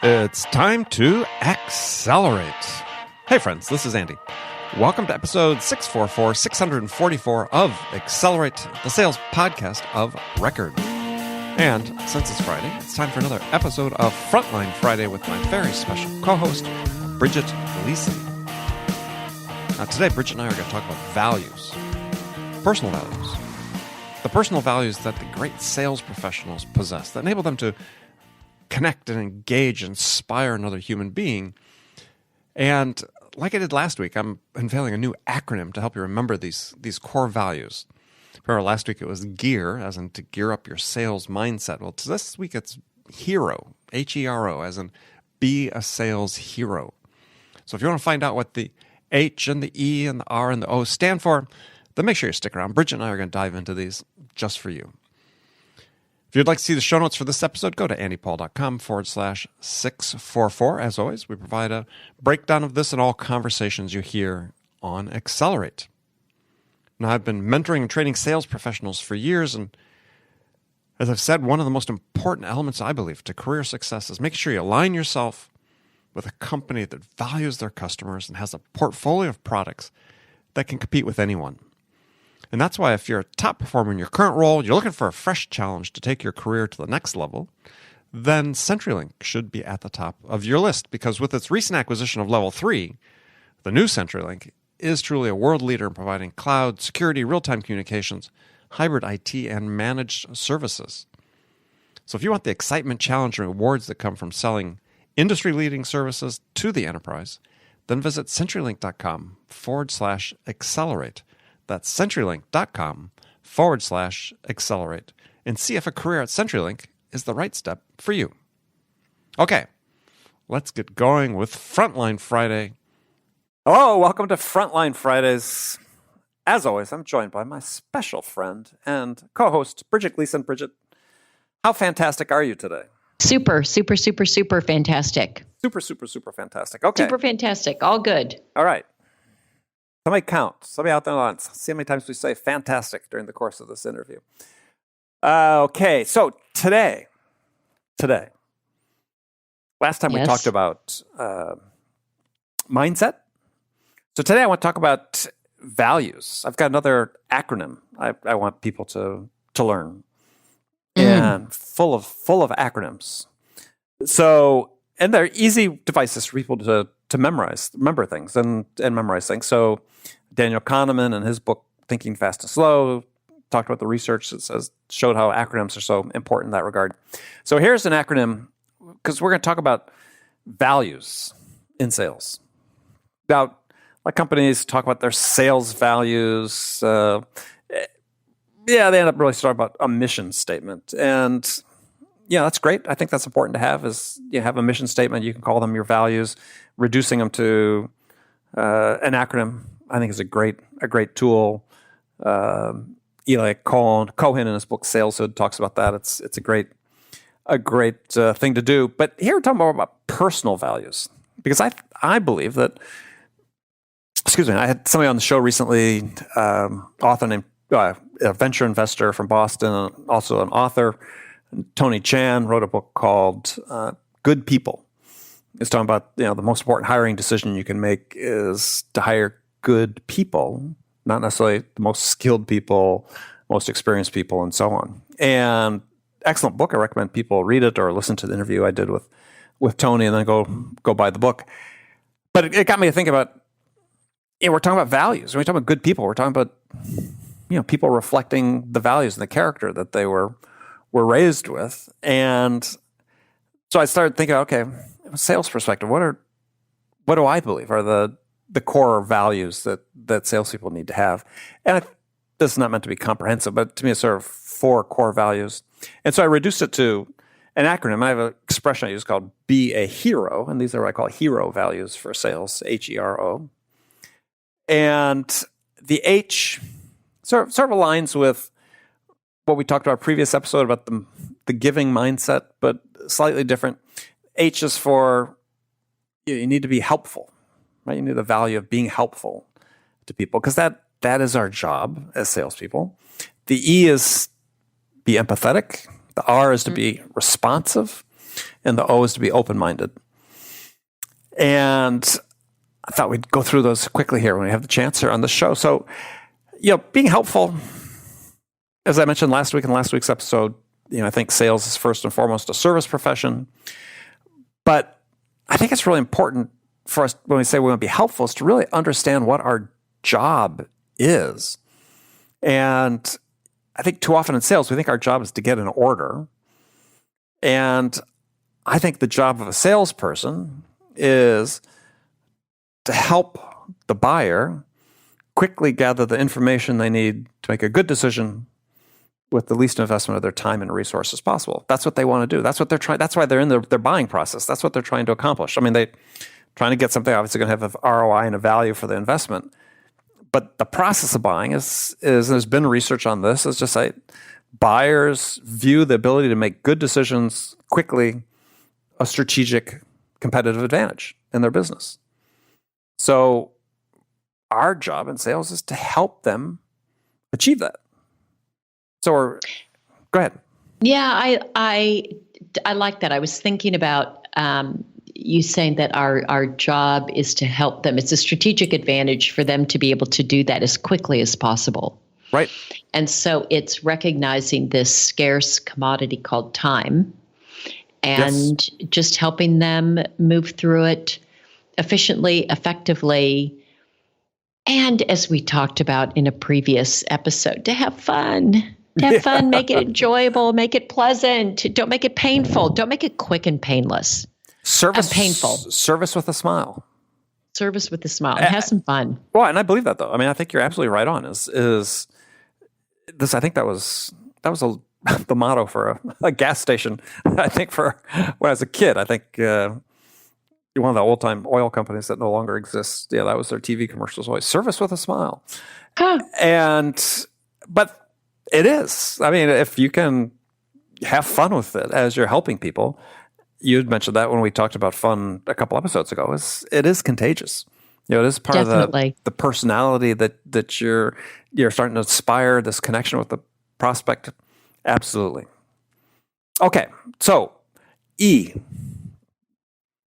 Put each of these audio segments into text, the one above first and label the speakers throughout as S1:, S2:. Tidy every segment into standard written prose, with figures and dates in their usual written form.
S1: It's time to accelerate. Hey friends, this is Andy. Welcome to episode 644 of Accelerate, the sales podcast of record. And since it's Friday, it's time for another episode of Frontline Friday with my very special co-host, Bridget Gleason. Now today, Bridget and I are going to talk about values, personal values. The personal values that the great sales professionals possess that enable them to connect and engage and inspire another human being. And like I did last week, I'm unveiling a new acronym to help you remember these core values. Remember last week it was GEAR, as in to gear up your sales mindset. Well, this week it's HERO, H-E-R-O, as in be a sales hero. So if you want to find out what the H and the E and the R and the O stand for, then make sure you stick around. Bridget and I are going to dive into these just for you. If you'd like to see the show notes for this episode, go to andypaul.com/644. As always, we provide a breakdown of this and all conversations you hear on Accelerate. Now, I've been mentoring and training sales professionals for years, and as I've said, one of the most important elements, I believe, to career success is making sure you align yourself with a company that values their customers and has a portfolio of products that can compete with anyone. And that's why if you're a top performer in your current role, you're looking for a fresh challenge to take your career to the next level, then CenturyLink should be at the top of your list, because with its recent acquisition of Level 3, the new CenturyLink is truly a world leader in providing cloud, security, real-time communications, hybrid IT, and managed services. So if you want the excitement, challenge, and rewards that come from selling industry-leading services to the enterprise, then visit CenturyLink.com/accelerate. That's CenturyLink.com/accelerate and see if a career at CenturyLink is the right step for you. Okay, let's get going with Frontline Friday. Hello, welcome to Frontline Fridays. As always, I'm joined by my special friend and co-host, Bridget Gleason. Bridget, how fantastic are you today?
S2: Super fantastic.
S1: Super fantastic. Okay.
S2: Super fantastic. All good.
S1: All right. Somebody count. Somebody out there on. See how many times we say fantastic during the course of this interview. Okay, so today, last time we talked about mindset. So today I want to talk about values. I've got another acronym I want people to learn, and full of acronyms. So, and they're easy devices for people to remember things and memorize things. So Daniel Kahneman in his book, Thinking Fast and Slow, talked about the research that showed how acronyms are so important in that regard. So here's an acronym, because we're going to talk about values in sales. About like companies talk about their sales values. They end up really talking about a mission statement. And yeah, that's great. I think that's important to have, is you have a mission statement. You can call them your values. Reducing them to an acronym, I think, is a great tool. Eli Cohen in his book Saleshood talks about that. It's a great thing to do. But here we're talking more about personal values, because I believe that. Excuse me. I had somebody on the show recently, author named a venture investor from Boston, also an author. Tony Chan wrote a book called Good People. It's talking about, the most important hiring decision you can make is to hire good people, not necessarily the most skilled people, most experienced people, and so on. And excellent book. I recommend people read it or listen to the interview I did with Tony, and then go buy the book. But it got me to think about, we're talking about values. When we talk about good people, we're talking about, people reflecting the values and the character that they were raised with. And so I started thinking, okay, from a sales perspective, what do I believe are the core values that salespeople need to have? And this is not meant to be comprehensive, but to me, it's sort of 4 core values. And so I reduced it to an acronym. I have an expression I use called be a hero, and these are what I call hero values for sales, HERO. And the H sort of aligns with what we talked about previous episode about the giving mindset, but slightly different. H is for you need to be helpful, right? You need the value of being helpful to people, because that is our job as salespeople. The E is be empathetic, The R is to be responsive, and the O is to be open-minded. And I thought we'd go through those quickly here when we have the chance here on the show. So, being helpful, as I mentioned last week in last week's episode, I think sales is first and foremost a service profession. But I think it's really important for us when we say we want to be helpful is to really understand what our job is. And I think too often in sales, we think our job is to get an order. And I think the job of a salesperson is to help the buyer quickly gather the information they need to make a good decision with the least investment of their time and resources possible. That's what they want to do. That's what they're trying. That's why they're in their buying process. That's what they're trying to accomplish. I mean, they're trying to get something obviously going to have an ROI and a value for the investment. But the process of buying is there's been research on this, is just like buyers view the ability to make good decisions quickly a strategic competitive advantage in their business. So our job in sales is to help them achieve that. So go ahead.
S2: Yeah, I like that. I was thinking about you saying that our job is to help them. It's a strategic advantage for them to be able to do that as quickly as possible.
S1: Right.
S2: And so it's recognizing this scarce commodity called time and just helping them move through it efficiently, effectively, and as we talked about in a previous episode, to have fun. Have fun, make it enjoyable, make it pleasant. Don't make it painful. Don't make it quick and painless. Painful.
S1: Service with a smile.
S2: Service with a smile. And have some fun.
S1: Well, and I believe that though. I mean, I think you're absolutely right on. Is this? I think that was the motto for a gas station. I think for when I was a kid. I think one of the old time oil companies that no longer exists. Yeah, that was their TV commercials always. Service with a smile. But it is. I mean, if you can have fun with it as you're helping people, you'd mentioned that when we talked about fun a couple episodes ago. It is contagious. It is part of the personality that you're starting to inspire, this connection with the prospect. Absolutely. Okay, so E.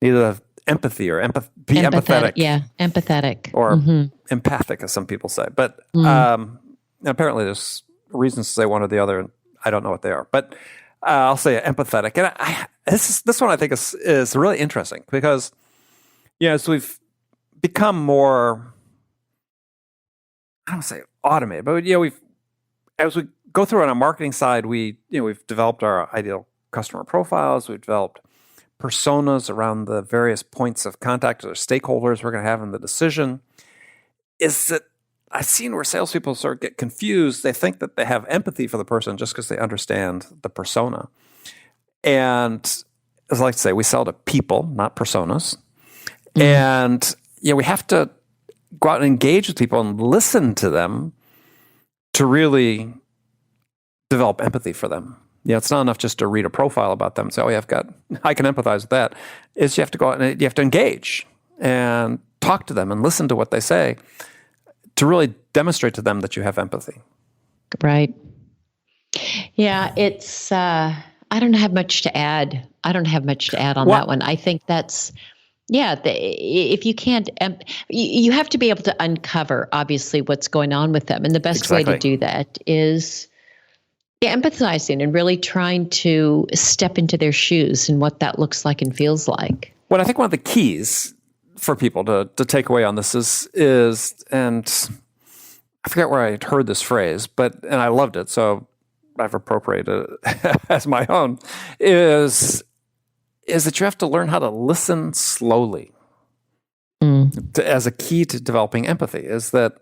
S1: Either empathy or be empathetic.
S2: Yeah, empathetic.
S1: Or empathic, as some people say. But apparently there's reasons to say one or the other, and I don't know what they are. But I'll say empathetic. And this one I think is really interesting because, as we've become more, I don't say automated, but as we go through on our marketing side, we've developed our ideal customer profiles. We've developed personas around the various points of contact or stakeholders we're going to have in the decision. Is that I've seen where salespeople sort of get confused. They think that they have empathy for the person just because they understand the persona. And as I like to say, we sell to people, not personas. Mm-hmm. And we have to go out and engage with people and listen to them to really develop empathy for them. It's not enough just to read a profile about them and say, I can empathize with that. You have to go out and you have to engage and talk to them and listen to what they say to really demonstrate to them that you have empathy. Right.
S2: Yeah, it's, I don't have much to add. On that one. I think that's, if you can't, you have to be able to uncover, obviously, what's going on with them. And the best way to do that is empathizing and really trying to step into their shoes and what that looks like and feels like.
S1: Well, I think one of the keys for people to take away on this is, and I forget where I heard this phrase, and I loved it, so I've appropriated it as my own, is that you have to learn how to listen slowly as a key to developing empathy, is that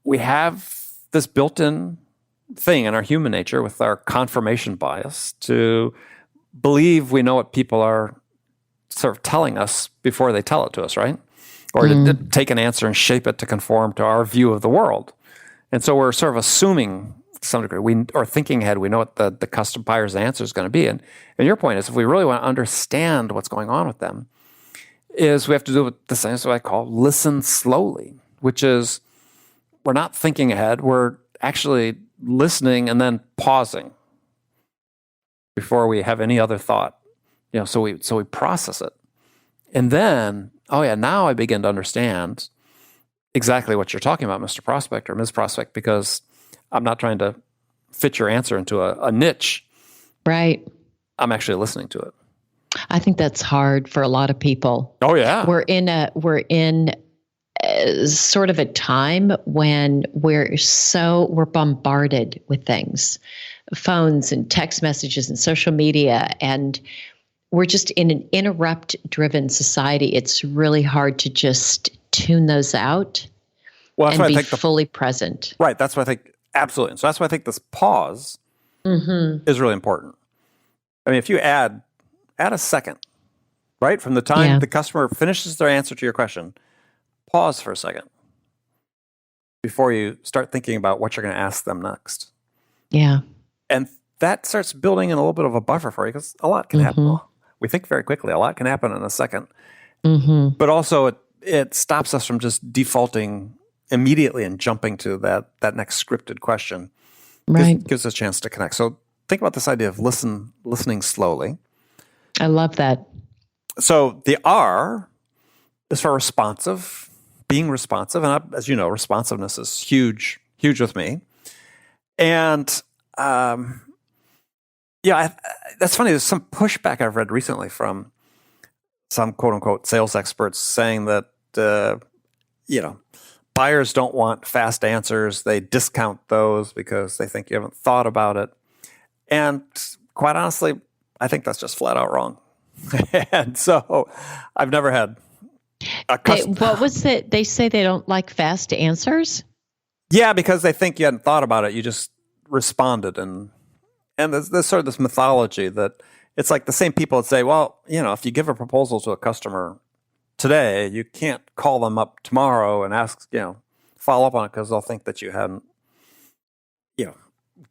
S1: we have this built-in thing in our human nature with our confirmation bias to believe we know what people are sort of telling us before they tell it to us, right? Or to take an answer and shape it to conform to our view of the world. And so we're sort of assuming to some degree, or thinking ahead, we know what the custom buyer's answer is going to be. And your point is, if we really want to understand what's going on with them, is we have to do the same as what I call listen slowly, which is we're not thinking ahead. We're actually listening and then pausing before we have any other thought. So we process it. And then, now I begin to understand exactly what you're talking about, Mr. Prospect or Ms. Prospect, because I'm not trying to fit your answer into a niche.
S2: Right.
S1: I'm actually listening to it.
S2: I think that's hard for a lot of people.
S1: Oh yeah.
S2: We're in sort of a time when we're bombarded with things, phones and text messages and social media, and we're just in an interrupt-driven society. It's really hard to just tune those out and be fully present.
S1: Right. That's what I think. Absolutely. So that's why I think this pause is really important. I mean, if you add a second, right, from the time the customer finishes their answer to your question, pause for a second before you start thinking about what you're going to ask them next.
S2: Yeah.
S1: And that starts building in a little bit of a buffer for you, because a lot can happen. We think very quickly. A lot can happen in a second. But also it stops us from just defaulting immediately and jumping to that next scripted question.
S2: Right.
S1: Gives us a chance to connect. So think about this idea of listening slowly.
S2: I love that.
S1: So the R is for responsive, being responsive. And as you know, responsiveness is huge with me. And that's funny. There's some pushback I've read recently from some quote unquote sales experts saying that, buyers don't want fast answers. They discount those because they think you haven't thought about it. And quite honestly, I think that's just flat out wrong. And so I've never had a customer.
S2: What was it? They say they don't like fast answers?
S1: Yeah, because they think you hadn't thought about it. You just responded. And there's sort of this mythology that it's like the same people that say, well, if you give a proposal to a customer today, you can't call them up tomorrow and ask, follow up on it, because they'll think that you hadn't,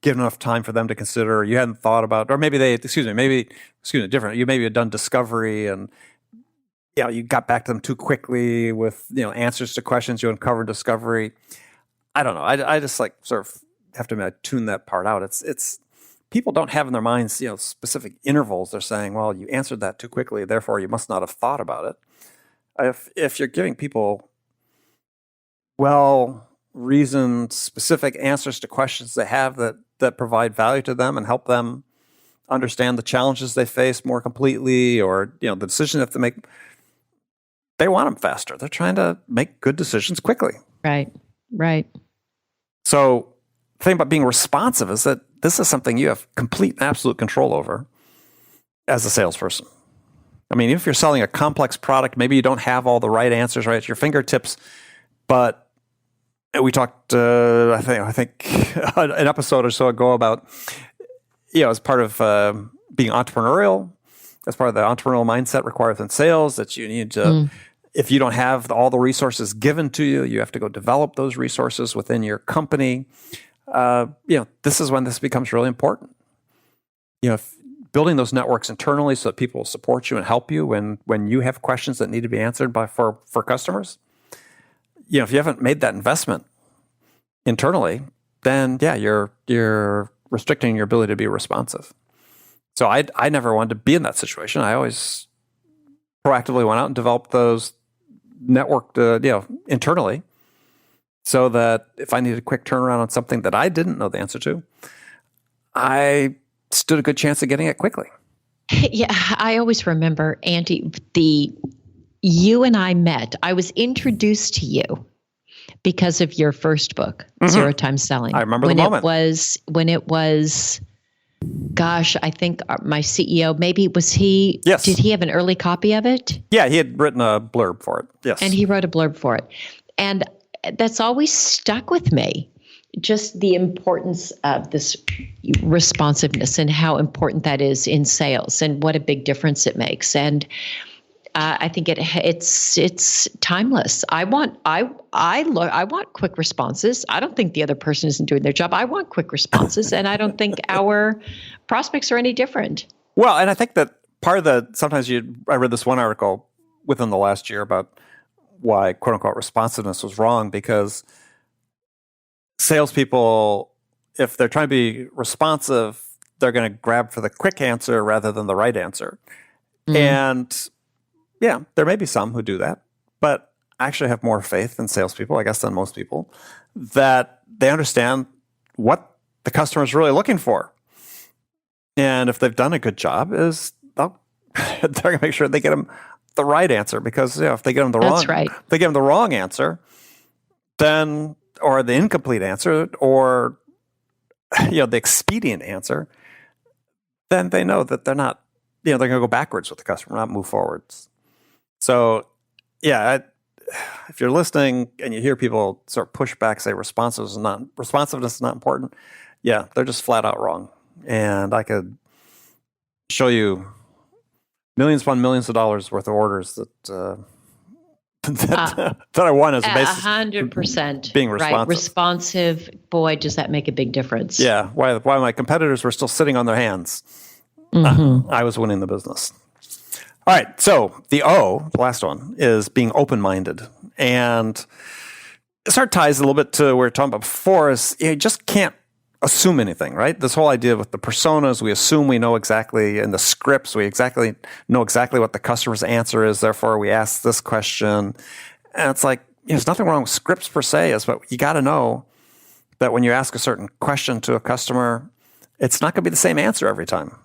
S1: given enough time for them to consider, or you hadn't thought about, or maybe different. You maybe had done discovery and, you got back to them too quickly with, answers to questions you uncovered discovery. I don't know. I just like sort of have to tune that part out. It's people don't have in their minds, specific intervals. They're saying, well, you answered that too quickly, therefore you must not have thought about it. If you're giving people well-reasoned, specific answers to questions they have that provide value to them and help them understand the challenges they face more completely, or the decision they have to make, they want them faster. They're trying to make good decisions quickly.
S2: Right.
S1: So the thing about being responsive is that this is something you have complete and absolute control over as a salesperson. I mean, if you're selling a complex product, maybe you don't have all the right answers right at your fingertips, but we talked, I think an episode or so ago about, as part of being entrepreneurial, as part of the entrepreneurial mindset required in sales, that you need to, if you don't have all the resources given to you, you have to go develop those resources within your company. This is when this becomes really important. Building those networks internally so that people will support you and help you when you have questions that need to be answered for customers. If you haven't made that investment internally, then you're restricting your ability to be responsive. So I never wanted to be in that situation. I always proactively went out and developed those networked internally, so that if I needed a quick turnaround on something that I didn't know the answer to, I stood a good chance of getting it quickly.
S2: Yeah, I always remember, Andy, you and I met. I was introduced to you because of your first book, Zero Time Selling.
S1: I remember the moment.
S2: When it was, gosh, I think my CEO, maybe was he?
S1: Yes.
S2: Did he have an early copy of it?
S1: Yeah, he had written a blurb for it. Yes.
S2: And he wrote a blurb for it. And that's always stuck with me. Just the importance of this responsiveness and how important that is in sales, and what a big difference it makes. And I think it's timeless. I want quick responses. I don't think the other person isn't doing their job. I want quick responses, and I don't think our prospects are any different.
S1: Well, and I think that part of I read this one article within the last year about why quote unquote responsiveness was wrong, because salespeople if they're trying to be responsive, they're going to grab for the quick answer rather than the right answer. And yeah, there may be some who do that, but I actually have more faith in salespeople, I guess, than most people, that they understand what the customer is really looking for. And if they've done a good job, they're going to make sure they get them the right answer, because if they get them the wrong answer, then, or the incomplete answer, or the expedient answer, then they know that they're not, they're going to go backwards with the customer, not move forwards. So, if you're listening and you hear people sort of push back, say responsiveness is not important, they're just flat out wrong. And I could show you millions upon millions of dollars worth of orders that I won as a basis.
S2: 100%
S1: being responsive.
S2: Right. Responsive. Boy, does that make a big difference.
S1: Yeah. Why my competitors were still sitting on their hands. I was winning the business. All right. So the last one, is being open-minded. And it sort of ties a little bit to what we were talking about before, is you just can't assume anything, right? This whole idea with the personas, we assume we know exactly, in the scripts, we know exactly what the customer's answer is, therefore we ask this question. And it's like, there's nothing wrong with scripts per se, but you got to know that when you ask a certain question to a customer, it's not going to be the same answer every time.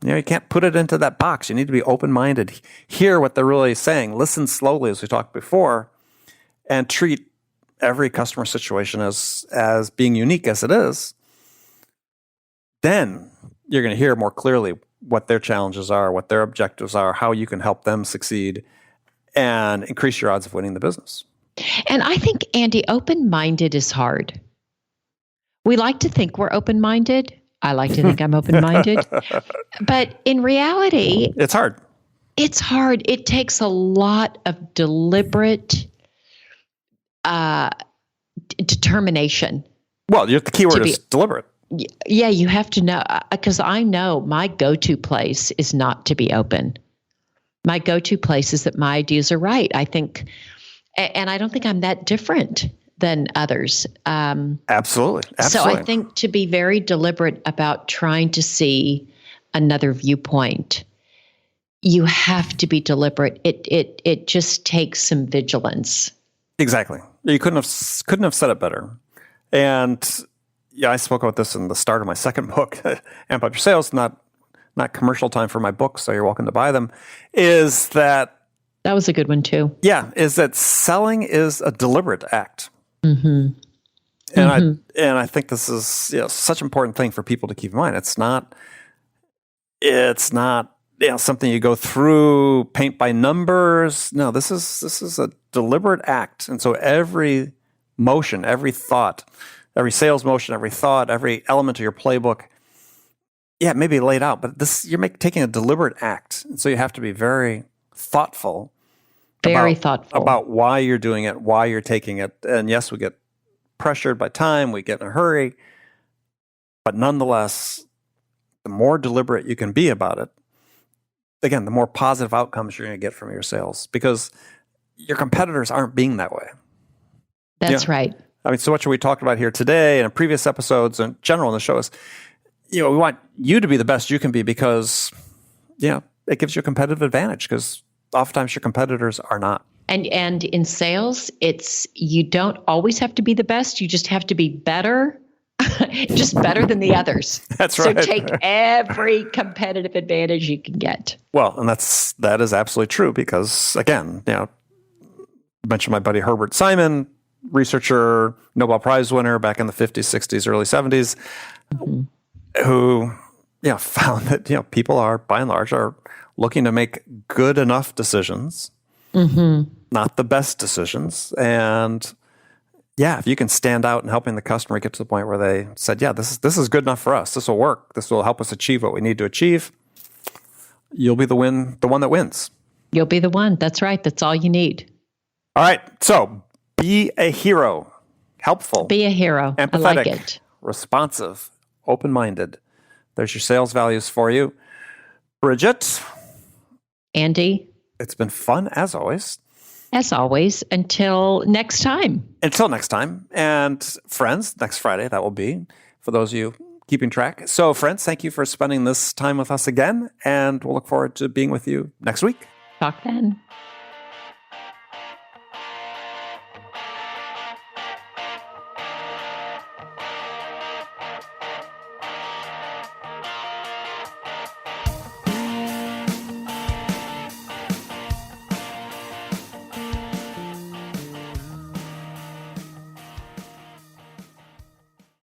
S1: You can't put it into that box. You need to be open-minded, hear what they're really saying, listen slowly, as we talked before, and treat every customer situation as being unique as it is. Then you're going to hear more clearly what their challenges are, what their objectives are, how you can help them succeed and increase your odds of winning the business.
S2: And I think, Andy, open-minded is hard. We like to think we're open-minded. I like to think I'm open-minded. But in reality,
S1: it's hard.
S2: It's hard. It takes a lot of deliberate determination.
S1: Well, the key word is deliberate.
S2: Yeah, you have to know, because I know my go-to place is not to be open. My go-to place is that my ideas are right. I think, and I don't think I'm that different than others.
S1: Absolutely.
S2: So I think to be very deliberate about trying to see another viewpoint, you have to be deliberate. It just takes some vigilance.
S1: Exactly. You couldn't have said it better. And I spoke about this in the start of my second book, Amp Up Your Sales, not commercial time for my books, so you're welcome to buy them, is that...
S2: That was a good one too.
S1: Yeah, is that selling is a deliberate act.
S2: Mm-hmm.
S1: And I think this is such an important thing for people to keep in mind. It's not something you go through, paint by numbers. No, this is a deliberate act. And so every motion, every thought, every sales motion, every thought, every element of your playbook, it may be laid out, but you're taking a deliberate act. And so you have to be very thoughtful. About why you're doing it, why you're taking it. And yes, we get pressured by time, we get in a hurry, but nonetheless, the more deliberate you can be about it, again, the more positive outcomes you're going to get from your sales, because your competitors aren't being that way.
S2: That's right.
S1: I mean, so much we talked about here today and in previous episodes and general in the show is, we want you to be the best you can be, because, it gives you a competitive advantage, because oftentimes your competitors are not.
S2: And in sales, you don't always have to be the best. You just have to be better, just better than the others.
S1: That's right.
S2: So take every competitive advantage you can get.
S1: Well, and that is absolutely true, because again, I mentioned my buddy Herbert Simon, researcher, Nobel Prize winner back in the 50s, 60s, early 70s, who found that people are, by and large, are looking to make good enough decisions, not the best decisions. And if you can stand out in helping the customer get to the point where they said, this is good enough for us, this will work, this will help us achieve what we need to achieve, you'll be the one that wins.
S2: You'll be the one. That's right. That's all you need.
S1: All right. So be a hero. Helpful.
S2: Be a hero.
S1: Empathetic.
S2: I like it.
S1: Responsive. Open-minded. There's your sales values for you. Bridget.
S2: Andy.
S1: It's been fun, as always.
S2: As always, until next time.
S1: Until next time. And friends, next Friday, that will be. for those of you keeping track. So, friends, thank you for spending this time with us again, and we'll look forward to being with you next week.
S2: Talk then.